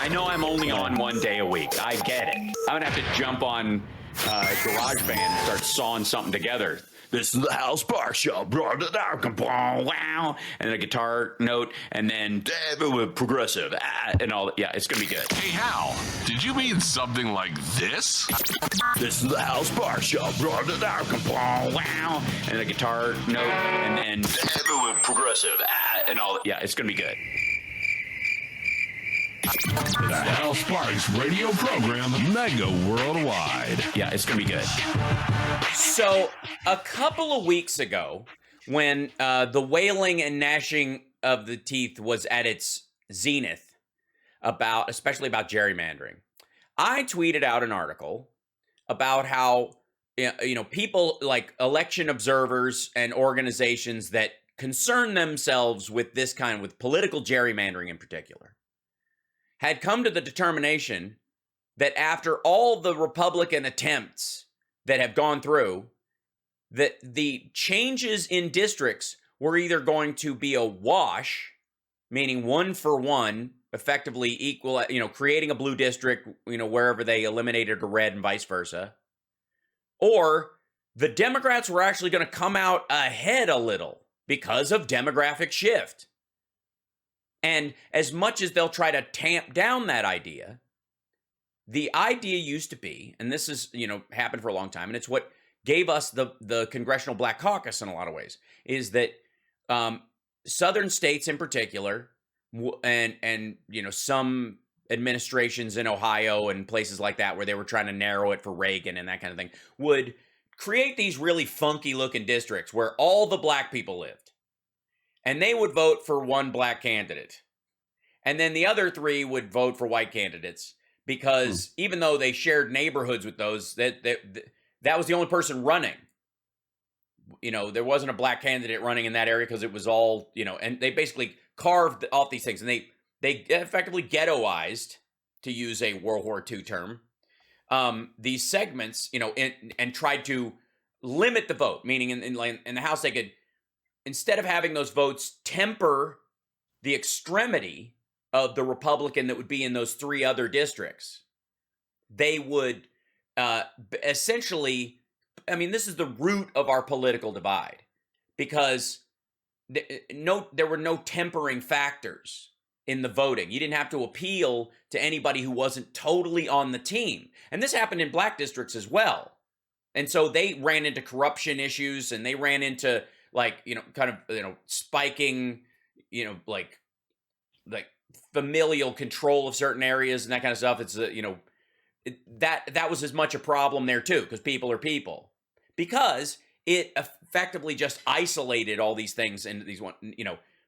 I know I'm only on 1 day a week. I get it. I'm gonna have to jump on GarageBand and start sawing something together. This is the Hal Sparks Show, wow, and then a guitar note, and then progressive, and all. Yeah, it's gonna be good. Hey Hal, did you mean something like this? This is the Hal Sparks Show, wow, and a guitar note, and then progressive, and all. Yeah, it's gonna be good. The Hal Sparks radio program, mega worldwide. Yeah, it's gonna be good. So, a couple of weeks ago, when the wailing and gnashing of the teeth was at its zenith, especially about gerrymandering, I tweeted out an article about how people like election observers and organizations that concern themselves with this kind, with political gerrymandering in particular, had come to the determination that after all the Republican attempts that have gone through, that the changes in districts were either going to be a wash, meaning 1 for 1, effectively equal, creating a blue district, wherever they eliminated a red and vice versa, or the Democrats were actually going to come out ahead a little because of demographic shift. And as much as they'll try to tamp down that idea, the idea used to be, and this is, happened for a long time, and it's what gave us the Congressional Black Caucus in a lot of ways, is that southern states in particular, and some administrations in Ohio and places like that where they were trying to narrow it for Reagan and that kind of thing, would create these really funky looking districts where all the black people lived. And they would vote for one black candidate. And then the other 3 would vote for white candidates because even though they shared neighborhoods with those, that was the only person running. There wasn't a black candidate running in that area because it was all, and they basically carved off these things. And they effectively ghettoized, to use a World War II term, these segments, and tried to limit the vote, meaning in the House they could, instead of having those votes temper the extremity of the Republican that would be in those 3 other districts, they would essentially, this is the root of our political divide, because there were no tempering factors in the voting. You didn't have to appeal to anybody who wasn't totally on the team. And this happened in black districts as well. And so they ran into corruption issues, and they ran into spiking, like familial control of certain areas and that kind of stuff. It's, that was as much a problem there too, because people are people. Because it effectively just isolated all these things into these one,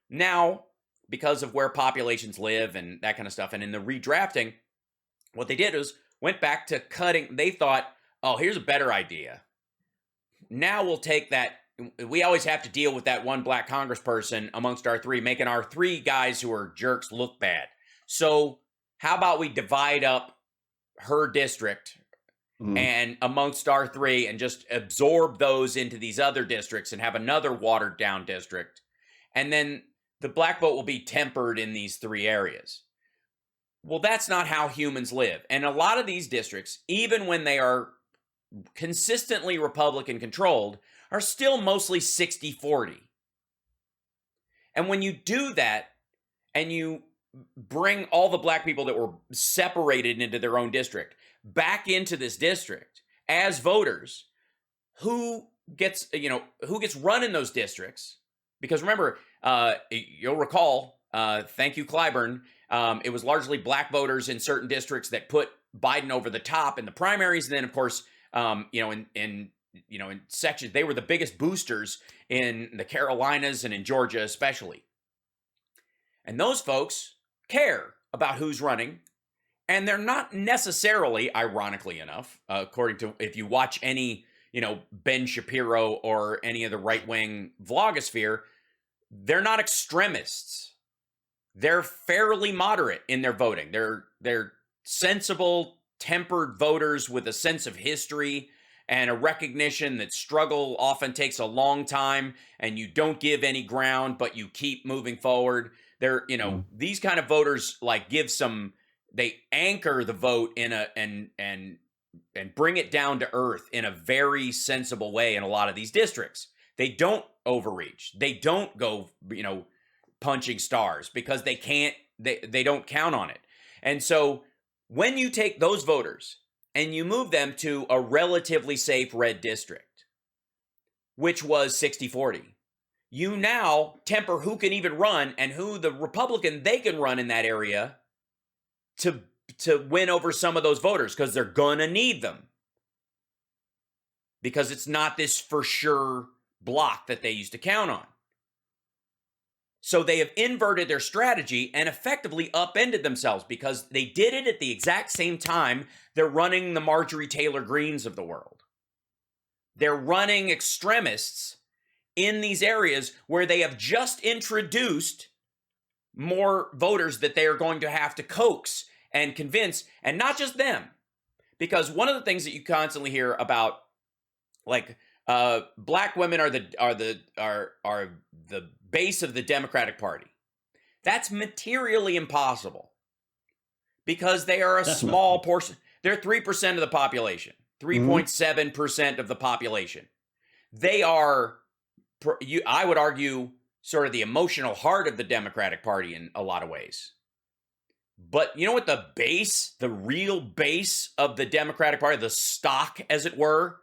now, because of where populations live and that kind of stuff, and in the redrafting, what they did was went back to cutting. They thought, oh, here's a better idea. Now we'll take that. We always have to deal with that one black congressperson amongst our 3, making our 3 guys who are jerks look bad. So how about we divide up her district and amongst our 3 and just absorb those into these other districts and have another watered down district. And then the black vote will be tempered in these 3 areas. Well, that's not how humans live. And a lot of these districts, even when they are consistently Republican controlled, are still mostly 60-40. And when you do that, and you bring all the black people that were separated into their own district back into this district as voters, who gets run in those districts? Because remember, you'll recall, thank you, Clyburn, it was largely black voters in certain districts that put Biden over the top in the primaries. And then, of course, in sections, they were the biggest boosters in the Carolinas and in Georgia especially. And those folks care about who's running, and they're not necessarily, ironically enough, according to, if you watch any, Ben Shapiro or any of the right-wing vlogosphere, they're not extremists. They're fairly moderate in their voting. They're sensible, tempered voters with a sense of history and a recognition that struggle often takes a long time, and you don't give any ground, but you keep moving forward. They're, these kind of voters give some they anchor the vote in a and bring it down to earth in a very sensible way in a lot of these districts. They don't overreach. They don't go, punching stars because they can't, they don't count on it. And so when you take those voters and you move them to a relatively safe red district, which was 60-40, you now temper who can even run and who the Republican they can run in that area to win over some of those voters, because they're gonna need them, because it's not this for sure block that they used to count on. So they have inverted their strategy and effectively upended themselves, because they did it at the exact same time they're running the Marjorie Taylor Greens of the world. They're running extremists in these areas where they have just introduced more voters that they are going to have to coax and convince, and not just them. Because one of the things that you constantly hear about, like, black women are the base of the Democratic Party. That's materially impossible, because they are a small portion. They're 3% of the population, 3.7% of the population. They are, I would argue, sort of the emotional heart of the Democratic Party in a lot of ways. But you know what the real base of the Democratic Party, the stock, as it were,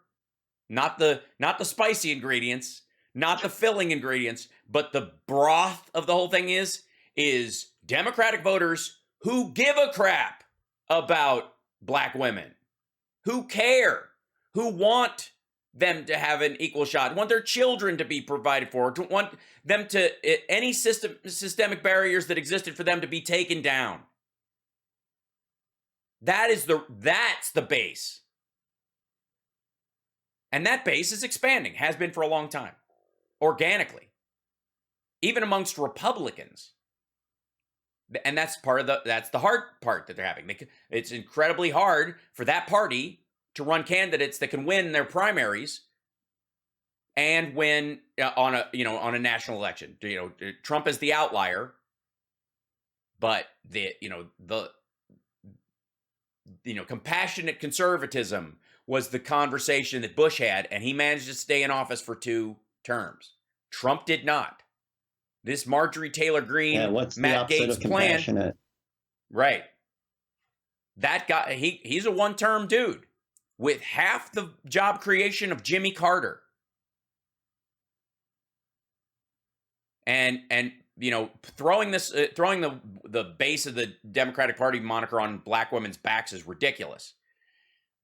not the spicy ingredients, not the filling ingredients, but the broth of the whole thing is Democratic voters who give a crap about black women, who care, who want them to have an equal shot, want their children to be provided for, to want them to, any systemic barriers that existed for them to be taken down. That's the base. And that base is expanding, has been for a long time, organically, even amongst Republicans. And that's that's the hard part that they're having. It's incredibly hard for that party to run candidates that can win their primaries and win on a national election. Trump is the outlier, but the compassionate conservatism was the conversation that Bush had, and he managed to stay in office for 2 terms. Trump did not. This Marjorie Taylor Greene, Matt Gaetz plan, right? That guy, he's a 1-term dude with half the job creation of Jimmy Carter, and throwing the base of the Democratic Party moniker on black women's backs is ridiculous.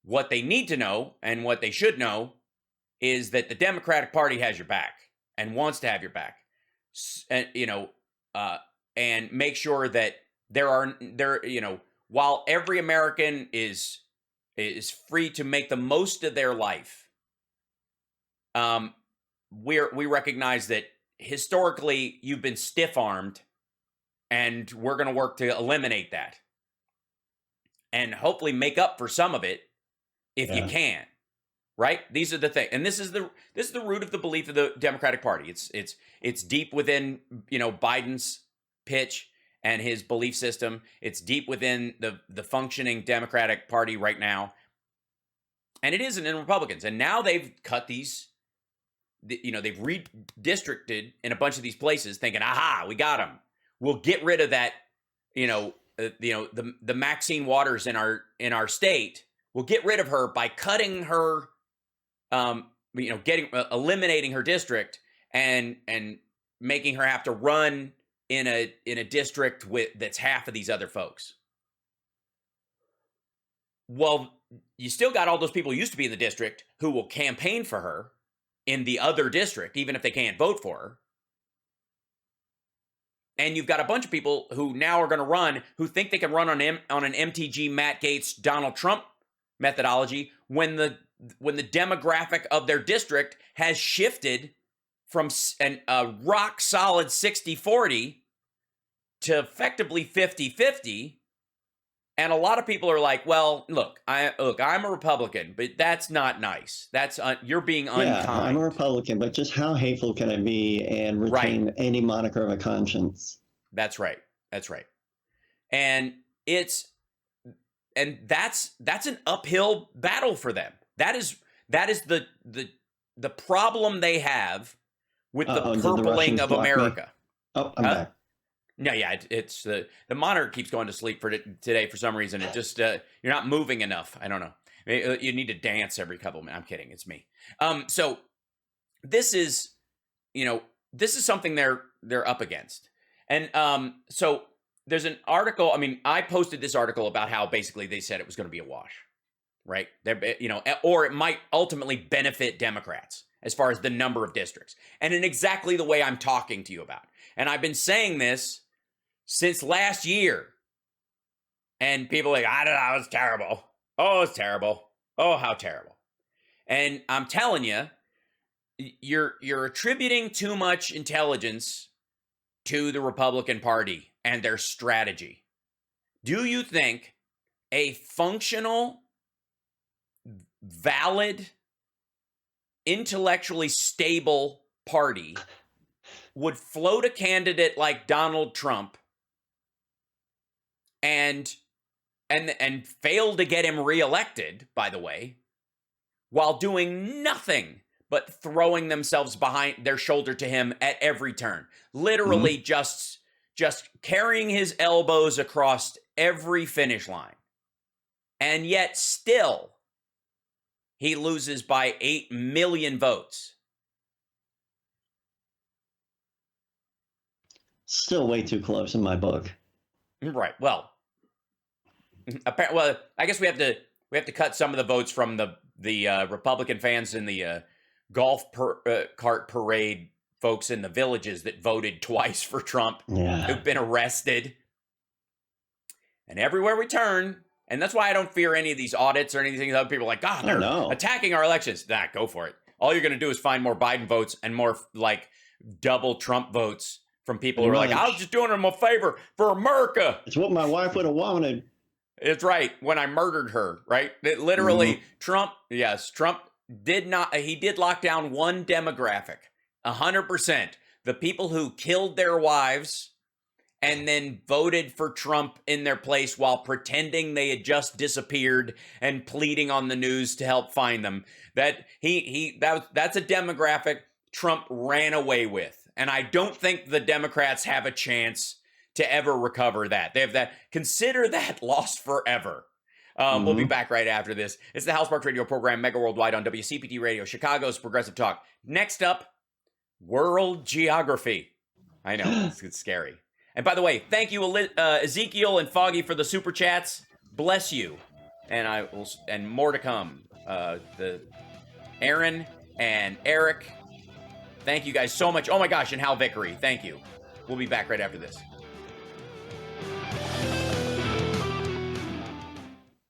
What they need to know, and what they should know, is that the Democratic Party has your back and wants to have your back, and make sure that while every American is free to make the most of their life, we recognize that historically you've been stiff-armed, and we're going to work to eliminate that, and hopefully make up for some of it if you can. Right? These are the things, and this is the root of the belief of the Democratic Party. It's deep within Biden's pitch and his belief system. It's deep within the functioning Democratic Party right now, and it isn't in Republicans. And now they've cut these. They've redistricted in a bunch of these places, thinking, "Aha, we got them. We'll get rid of that." The Maxine Waters in our state. We'll get rid of her by cutting her. Eliminating her district and making her have to run in a district that's half of these other folks. Well, you still got all those people who used to be in the district who will campaign for her in the other district, even if they can't vote for her. And you've got a bunch of people who now are going to run, who think they can run on an MTG, Matt Gaetz, Donald Trump methodology when the demographic of their district has shifted from a rock solid 60-40 to effectively 50-50. And a lot of people are like, well, look, I'm a Republican, but that's not nice. That's you're being unkind. Yeah, I'm a Republican, but just how hateful can I be and retain any moniker of a conscience? That's right. And it's that's an uphill battle for them. That is the problem they have with the Did the purpling Russians of block me? America. Oh, I'm back. No, yeah, it's the monitor keeps going to sleep for today for some reason. It just you're not moving enough. I don't know. You need to dance every couple minutes. I'm kidding. It's me. So this is, this is something they're up against, and so there's an article. I mean, I posted this article about how basically they said it was going to be a wash, right? Or it might ultimately benefit Democrats as far as the number of districts, and in exactly the way I'm talking to you about. And I've been saying this since last year. And people are like, I don't know, it's terrible. Oh, it's terrible. Oh, how terrible. And I'm telling you, you're attributing too much intelligence to the Republican Party and their strategy. Do you think a functional, valid, intellectually stable party would float a candidate like Donald Trump and fail to get him reelected, by the way, while doing nothing but throwing themselves behind their shoulder to him at every turn, literally just carrying his elbows across every finish line, and yet still he loses by 8 million votes? Still way too close in my book. Right. Well, I guess we have to cut some of the votes from the Republican fans in the golf cart parade folks in the villages that voted twice for Trump, who've been arrested. And everywhere we turn, and that's why I don't fear any of these audits or anything. Other people are like, God, they're attacking our elections. Nah, go for it. All you're going to do is find more Biden votes and more like double Trump votes from people who are like, I was just doing them a favor for America. It's what my wife would have wanted. It's right. When I murdered her, right? It literally, Trump did lock down one demographic, 100%. The people who killed their wives and then voted for Trump in their place while pretending they had just disappeared and pleading on the news to help find them. That's a demographic Trump ran away with. And I don't think the Democrats have a chance to ever recover that. They have that. Consider that lost forever. We'll be back right after this. It's the House Sparks Radio program, Mega Worldwide on WCPT Radio, Chicago's Progressive Talk. Next up, world geography. I know, it's scary. And by the way, thank you, Ezekiel and Foggy, for the super chats. Bless you. And more to come. Aaron and Eric, thank you guys so much. Oh my gosh, and Hal Vickery, thank you. We'll be back right after this.